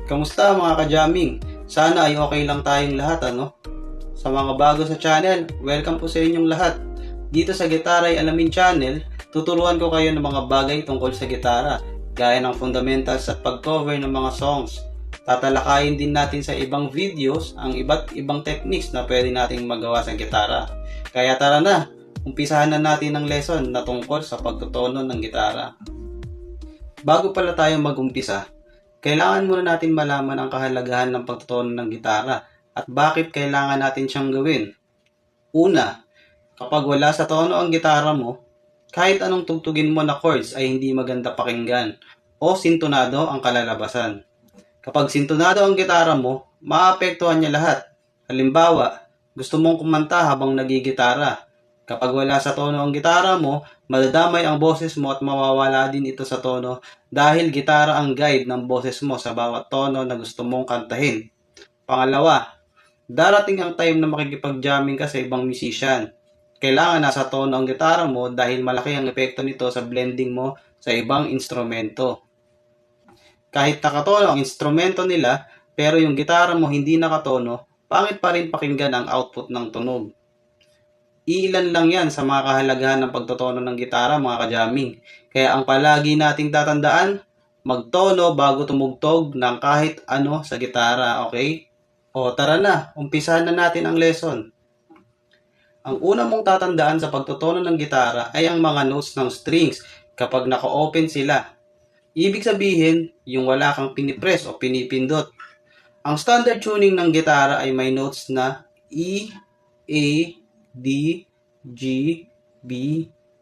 Kamusta mga ka-jamming? Sana ay okay lang tayong lahat, ano? Sa mga bago sa channel, welcome po sa inyong lahat. Dito sa Gitaray Alamin Channel, tuturuan ko kayo ng mga bagay tungkol sa gitara, gaya ng fundamentals at pag-cover ng mga songs. Tatalakayin din natin sa ibang videos ang iba't ibang techniques na pwede nating magawa sa gitara. Kaya tara na, umpisahan na natin ang lesson na tungkol sa pagtutono ng gitara. Bago pala tayo mag-umpisa, kailangan muna natin malaman ang kahalagahan ng pagtutono ng gitara at bakit kailangan natin siyang gawin. Una, kapag wala sa tono ang gitara mo, kahit anong tugtugin mo na chords ay hindi maganda pakinggan o sintonado ang kalalabasan. Kapag sintonado ang gitara mo, maapektuhan niya lahat. Halimbawa, gusto mong kumanta habang nagigitara. Kapag wala sa tono ang gitara mo, madadamay ang boses mo at mawawala din ito sa tono dahil gitara ang guide ng boses mo sa bawat tono na gusto mong kantahin. Pangalawa, darating ang time na makikipag-jamming ka sa ibang musician. Kailangan nasa tono ang gitara mo dahil malaki ang epekto nito sa blending mo sa ibang instrumento. Kahit nakatono ang instrumento nila, pero yung gitara mo hindi nakatono, pangit pa rin pakinggan ang output ng tunog. Iilan lang yan sa mga kahalagahan ng pagtotono ng gitara mga ka-jamming. Kaya ang palagi nating tatandaan, magtono bago tumugtog ng kahit ano sa gitara, okay? O tara na, umpisahan na natin ang lesson. Ang una mong tatandaan sa pagtotono ng gitara ay ang mga notes ng strings kapag naka-open sila. Ibig sabihin, yung wala kang pinipress o pinipindot. Ang standard tuning ng gitara ay may notes na E, A, D, G, B,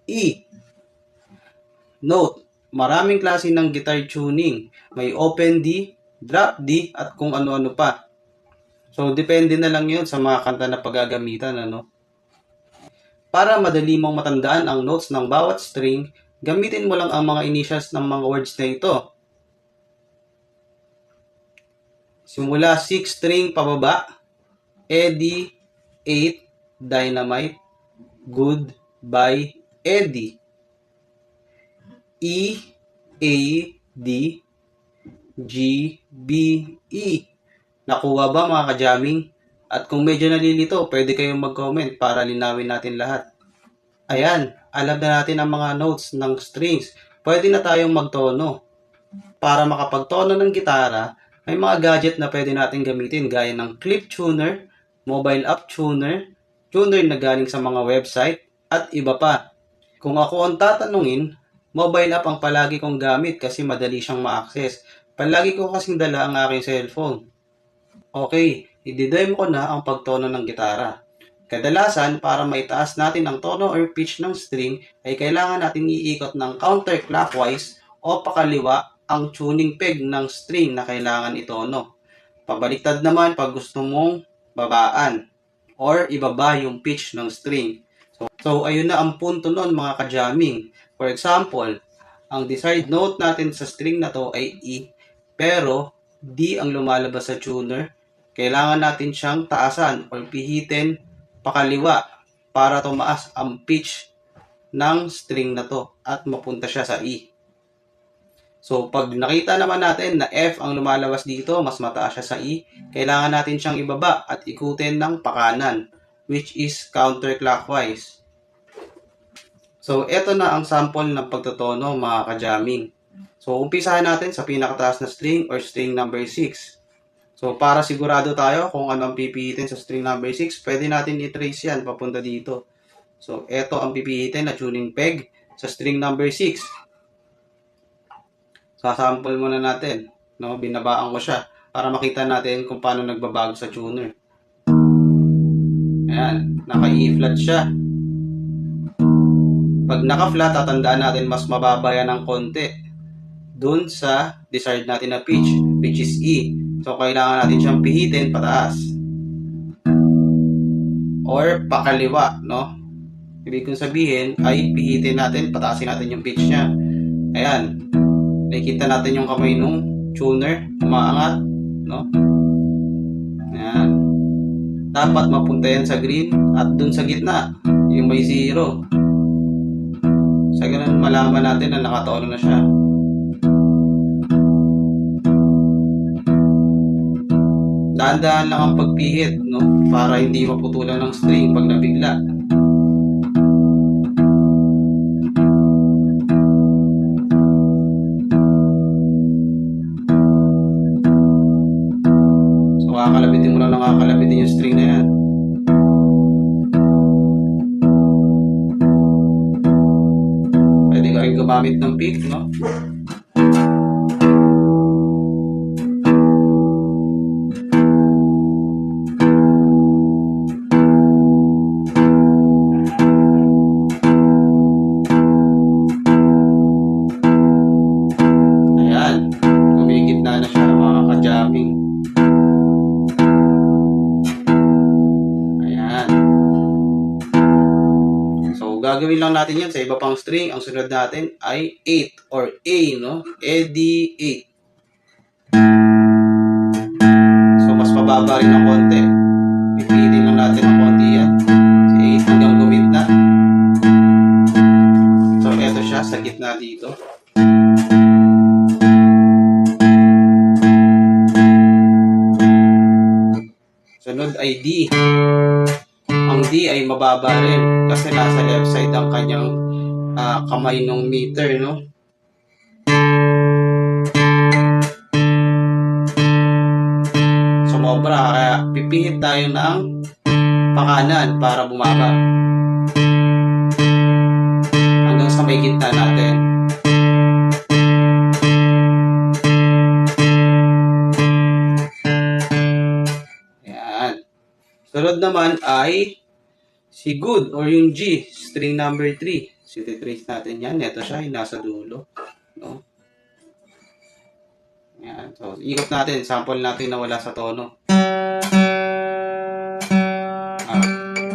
E. Note, maraming klase ng guitar tuning. May open D, drop D, at kung ano-ano pa. So, depende na lang yun sa mga kanta na paggagamitan, ano? Para madali mong matandaan ang notes ng bawat string, gamitin mo lang ang mga initials ng mga words na ito. Simula 6 string pababa, Eddie, 8, Dynamite, Goodbye, Eddie. E, A, D, G, B, E. Nakuha ba mga ka-jamming? At kung medyo nalilito, pwede kayong mag-comment para linawin natin lahat. Ayan, alam na natin ang mga notes ng strings. Pwede na tayong magtono. Para makapagtono ng gitara, may mga gadget na pwede natin gamitin gaya ng clip tuner, mobile app tuner, tuner na galing sa mga website, at iba pa. Kung ako ang tatanungin, mobile app ang palagi kong gamit kasi madali siyang ma-access. Palagi ko kasing dala ang aking cellphone. Okay, i-demo ko na ang pagtono ng gitara. Kadalasan, para maitaas natin ang tono or pitch ng string, ay kailangan natin iikot ng counterclockwise o pakaliwa ang tuning peg ng string na kailangan itono. Pabaliktad naman pag gusto mong babaan or ibaba yung pitch ng string. So ayun na ang punto nun mga ka-jamming. For example, ang desired note natin sa string na to ay E, pero D ang lumalabas sa tuner. Kailangan natin siyang taasan o pihitin pakaliwa para tumaas ang pitch ng string na to at mapunta siya sa E. So pag nakita naman natin na F ang lumalabas dito, mas mataas siya sa E, kailangan natin siyang ibaba at ikutin ng pakanan, which is counterclockwise. So eto na ang sample ng pagtotono mga ka-jamming. So umpisahan natin sa pinakataas na string or string number 6. So para sigurado tayo kung ano ang pipihitin sa string number 6, pwede natin i-trace yan papunta dito. So eto ang pipihitin na tuning peg sa string number 6. Sasample muna natin, no? Binabaan ko siya para makita natin kung paano nagbabago sa tuner. Ayan, naka-E flat siya. Pag naka-flat, tatandaan natin mas mababa yan ng konti dun sa desired natin na pitch, which is E. So, kailangan natin siyang pihitin pataas or pakaliwa, no? Ibig kong sabihin ay pihitin natin, pataasin natin yung pitch niya. Ayan. Nakikita natin yung kamay nung tuner, umaangat, no? Ayan. Dapat mapunta yan sa green at dun sa gitna, yung may 0. Sa ganun, malaman natin na nakatono na siya. Dahan-dahan lang ang pagpihit, no? Para hindi maputulan ng string pag nabigla. So, kakalabitin mo lang nakakalabitin yung string na yan. Pwede ka rin gumamit ng pick, no? Gagawin lang natin yan sa iba pang string. Ang sunod natin ay 8 or A, no? Edi 8. So, mas mababa rin ng konti. Pipiliin lang natin ng konti yan. Si 8 hanggang gumit na. So, eto siya sa gitna dito. Sunod ay D. Ang D ay mababa rin kasi nasa left side ang kanyang kamay ng meter, no? Sumobra, kaya pipihit tayo ng pakanan para bumaba hanggang sa may gitna natin. Ayan. Sunod naman ay si good or yung G, string number 3. Sititrace natin yan. Ito siya, yung nasa dulo. No? Yan. So, ikot natin. Sample natin na wala sa tono.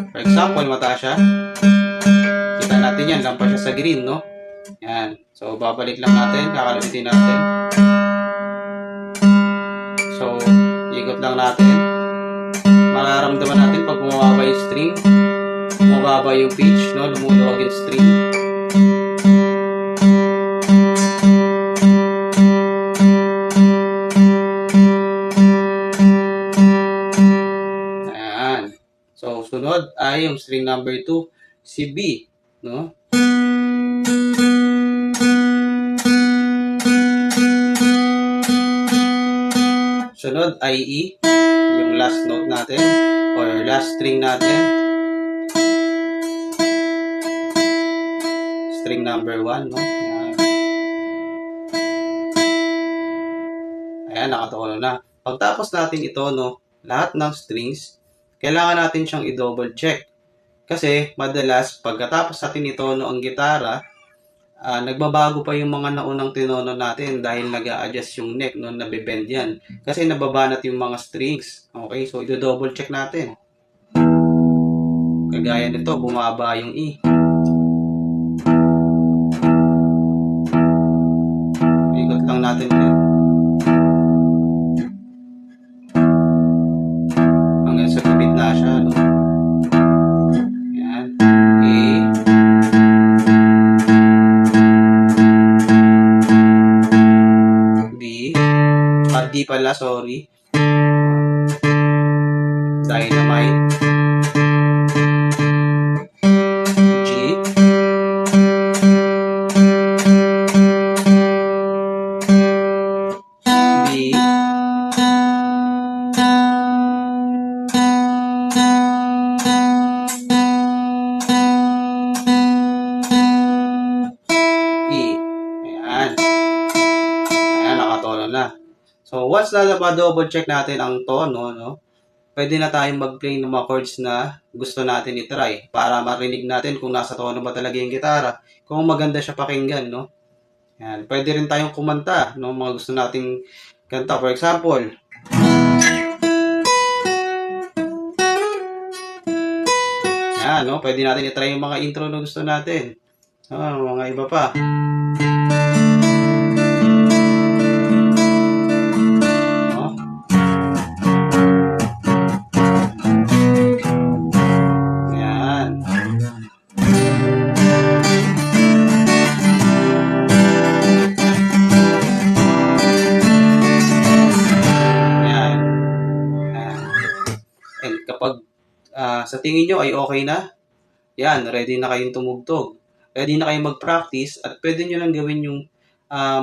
For example, mataas siya. Kita natin yan. Lampas siya sa green, no? Yan. So, babalik lang natin. Kakalabitin natin. So, ikot lang natin. Mararamdaman natin pag bumaba yung string. Mababa yung pitch, no? Lumuluwag yung string. Ayan. So, sunod ay yung string number 2, si B, no? Sunod ay E, yung last note natin or last string natin. String number 1, no? Ayan. Ayan, nakatono na. Pagtapos natin ito, no, lahat ng strings, kailangan natin siyang i-double check. Kasi, madalas, pagkatapos natin itono ang gitara, nagbabago pa yung mga naunang tinono natin dahil nag-a-adjust yung neck, no, nabibend yan. Kasi nababanat yung mga strings. Okay, so i-double check natin. Kagaya nito, bumaba yung E. Lang natin ulit hanggang sa gumit na siya, no? Yan. A, B, D pala, sorry. Dynamite, G, So, once na double check natin ang tono, no, pwede na tayong mag-play ng mga chords na gusto natin i-try para marinig natin kung nasa tono ba talaga yung gitara, kung maganda siya pakinggan, no. Yan. Pwede rin tayong kumanta, no, mga gusto nating kanta. For example, yan, no, pwede natin i-try yung mga intro na gusto natin. Mga iba pa. kapag sa tingin nyo ay okay na, yan, ready na kayong tumugtog. Ready na kayong mag-practice at pwede nyo lang gawin yung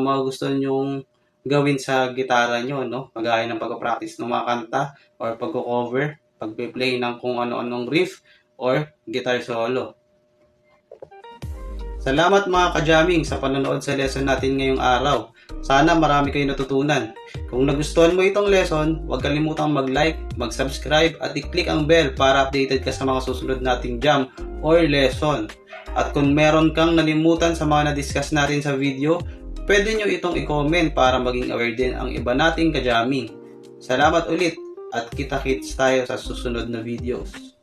mga gusto nyong gawin sa gitara nyo, no? Kagaya ng pag-practice ng mga kanta or pag-cover, pag-play ng kung ano-anong riff or guitar solo. Salamat mga ka-jamming sa panonood sa lesson natin ngayong araw. Sana marami kayong natutunan. Kung nagustuhan mo itong lesson, huwag kalimutang mag-like, mag-subscribe at i-click ang bell para updated ka sa mga susunod nating jam or lesson. At kung meron kang nalimutan sa mga na-discuss natin sa video, pwede nyo itong i-comment para maging aware din ang iba nating ka-jamming. Salamat ulit at kita-kits tayo sa susunod na videos.